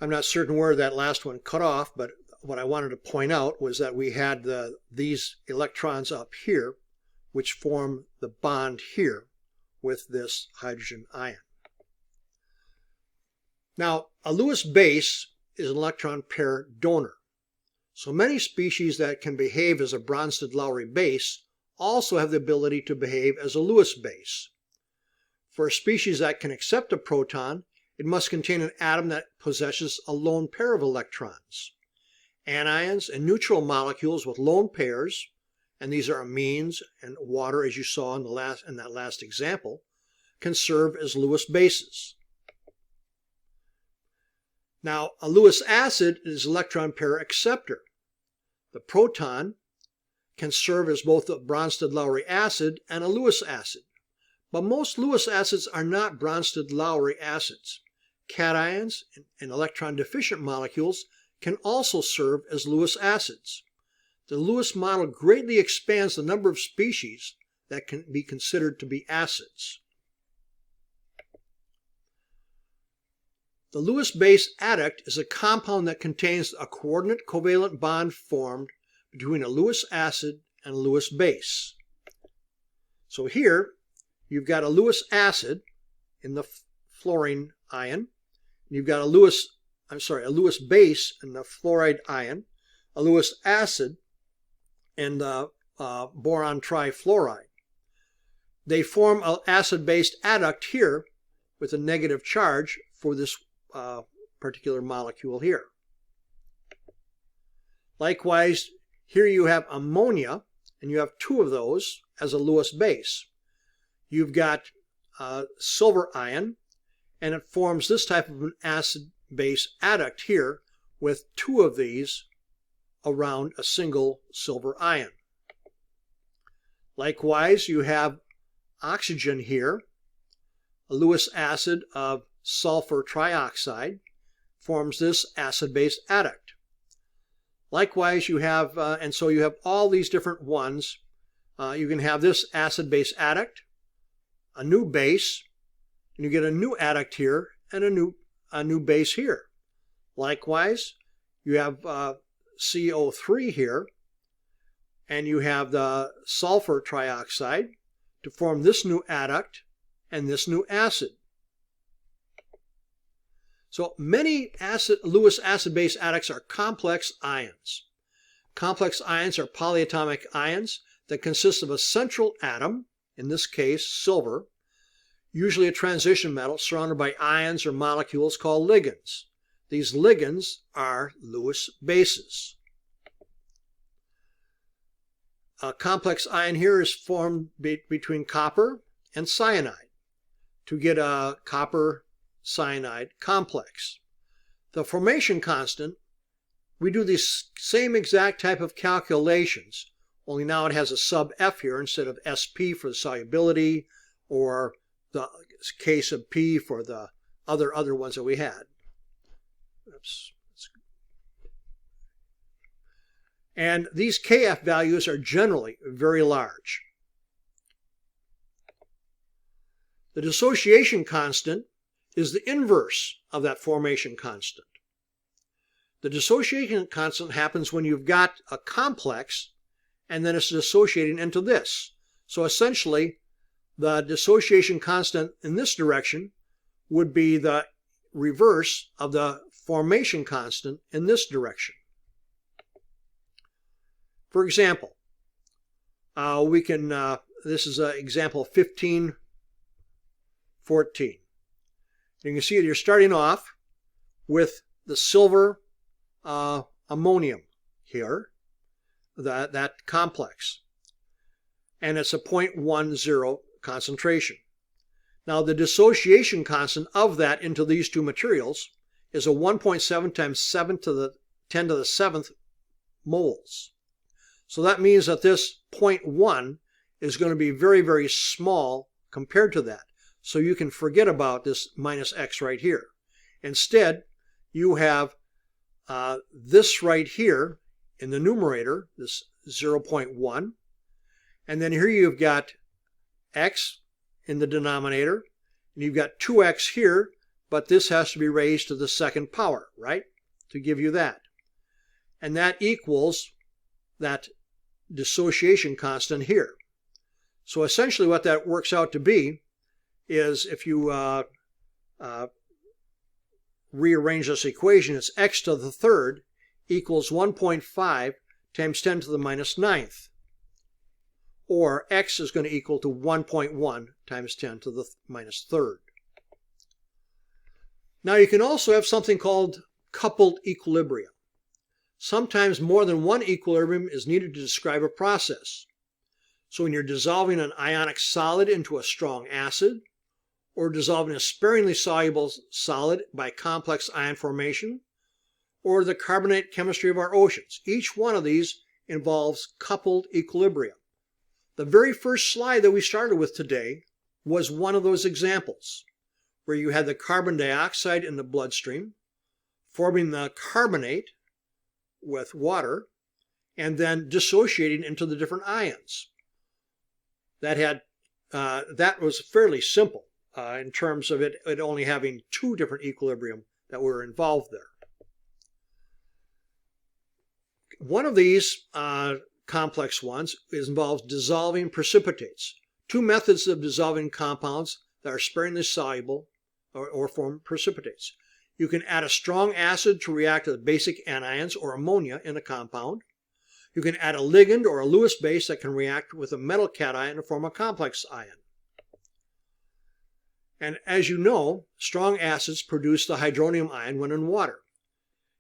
I'm not certain where that last one cut off, but what I wanted to point out was that we had these electrons up here, which form the bond here with this hydrogen ion. Now, a Lewis base is an electron pair donor. So many species that can behave as a Bronsted-Lowry base also have the ability to behave as a Lewis base. For a species that can accept a proton, it must contain an atom that possesses a lone pair of electrons. Anions and neutral molecules with lone pairs, and these are amines and water, as you saw in that last example, can serve as Lewis bases. Now, a Lewis acid is an electron pair acceptor. The proton can serve as both a Bronsted-Lowry acid and a Lewis acid. But most Lewis acids are not Bronsted-Lowry acids. Cations and electron-deficient molecules can also serve as Lewis acids. The Lewis model greatly expands the number of species that can be considered to be acids. The Lewis base adduct is a compound that contains a coordinate covalent bond formed between a Lewis acid and a Lewis base. So here you've got a Lewis acid in the fluorine ion. You've got a Lewis base in the fluoride ion, a Lewis acid in the boron trifluoride. They form an acid-based adduct here with a negative charge for this particular molecule here. Likewise, here you have ammonia, and you have two of those as a Lewis base. You've got silver ion, and it forms this type of an acid-base adduct here with two of these around a single silver ion. Likewise, you have oxygen here, a Lewis acid of sulfur trioxide forms this acid-base adduct. Likewise, you have, and so you have all these different ones. You can have this acid-base adduct, a new base, and you get a new adduct here and a new base here. Likewise, you have CO3 here, and you have the sulfur trioxide to form this new adduct and this new acid. So many Lewis acid-base adducts are complex ions. Complex ions are polyatomic ions that consist of a central atom, in this case silver, usually a transition metal surrounded by ions or molecules called ligands. These ligands are Lewis bases. A complex ion here is formed between copper and cyanide to get a copper cyanide complex. The formation constant, we do this same exact type of calculations, only now it has a sub F here instead of SP for the solubility, or the K sub P for the other ones that we had. Oops. And these Kf values are generally very large. The dissociation constant is the inverse of that formation constant. The dissociation constant happens when you've got a complex and then it's dissociating into this. So essentially, the dissociation constant in this direction would be the reverse of the formation constant in this direction. For example, this is an example 15, 14. You can see that you're starting off with the silver ammonium here, that complex, and it's a 0.10 concentration. Now the dissociation constant of that into these two materials is a 1.7 times 10 to the 7th moles. So that means that this 0.1 is going to be very, very small compared to that. So you can forget about this minus x right here. Instead, you have this right here in the numerator, this 0.1. And then here you've got x in the denominator. And you've got 2x here but this has to be raised to the second power, right, to give you that. And that equals that dissociation constant here. So essentially what that works out to be is, if you rearrange this equation, it's x to the third equals 1.5 times 10 to the minus ninth. Or x is going to equal to 1.1 times 10 to the minus third. Now you can also have something called coupled equilibrium. Sometimes more than one equilibrium is needed to describe a process. So when you're dissolving an ionic solid into a strong acid, or dissolving a sparingly soluble solid by complex ion formation, or the carbonate chemistry of our oceans, each one of these involves coupled equilibrium. The very first slide that we started with today was one of those examples, where you had the carbon dioxide in the bloodstream, forming the carbonate with water, and then dissociating into the different ions. That was fairly simple in terms of it only having two different equilibrium that were involved there. One of these complex ones involves dissolving precipitates. Two methods of dissolving compounds that are sparingly soluble or form precipitates. You can add a strong acid to react with basic anions or ammonia in a compound. You can add a ligand or a Lewis base that can react with a metal cation to form a complex ion. And as you know, strong acids produce the hydronium ion when in water.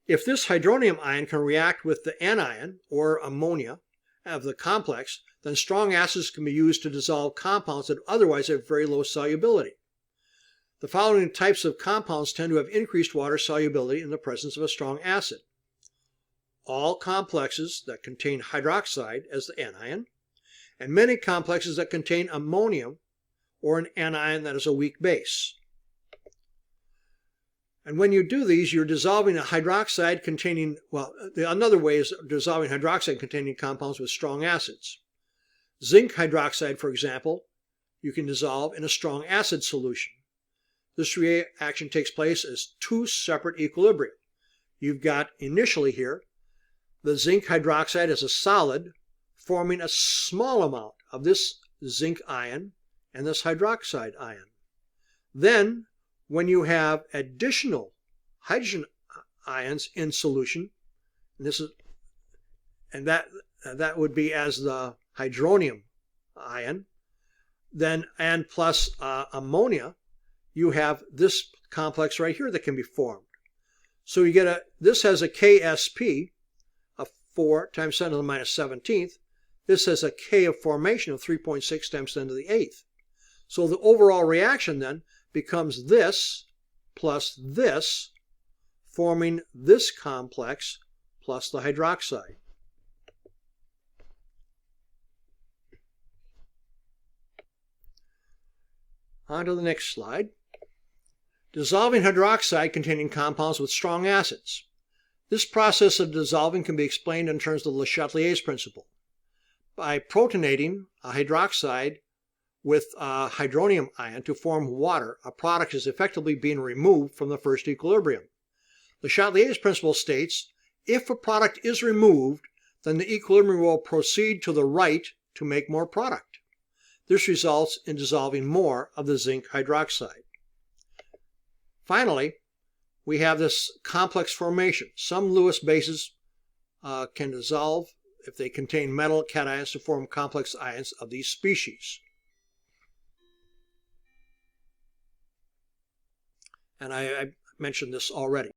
If this hydronium ion can react with the anion or ammonia of the complex, then strong acids can be used to dissolve compounds that otherwise have very low solubility. The following types of compounds tend to have increased water solubility in the presence of a strong acid: all complexes that contain hydroxide as the anion, and many complexes that contain ammonium or an anion that is a weak base. And when you do these, you're dissolving a hydroxide containing, another way is dissolving hydroxide containing compounds with strong acids. Zinc hydroxide, for example, you can dissolve in a strong acid solution. This reaction takes place as two separate equilibria. You've got initially here the zinc hydroxide as a solid, forming a small amount of this zinc ion and this hydroxide ion. Then, when you have additional hydrogen ions in solution, and that would be as the hydronium ion, then and plus ammonia, you have this complex right here that can be formed. So you get this has a KSP of 4 times 10 to the minus 17th. This has a K of formation of 3.6 times 10 to the 8th. So the overall reaction then becomes this plus this, forming this complex plus the hydroxide. On to the next slide. Dissolving hydroxide containing compounds with strong acids. This process of dissolving can be explained in terms of the Le Chatelier's principle. By protonating a hydroxide with a hydronium ion to form water, a product is effectively being removed from the first equilibrium. Le Chatelier's principle states, if a product is removed, then the equilibrium will proceed to the right to make more product. This results in dissolving more of the zinc hydroxide. Finally, we have this complex formation. Some Lewis bases can dissolve if they contain metal cations to form complex ions of these species. And I mentioned this already.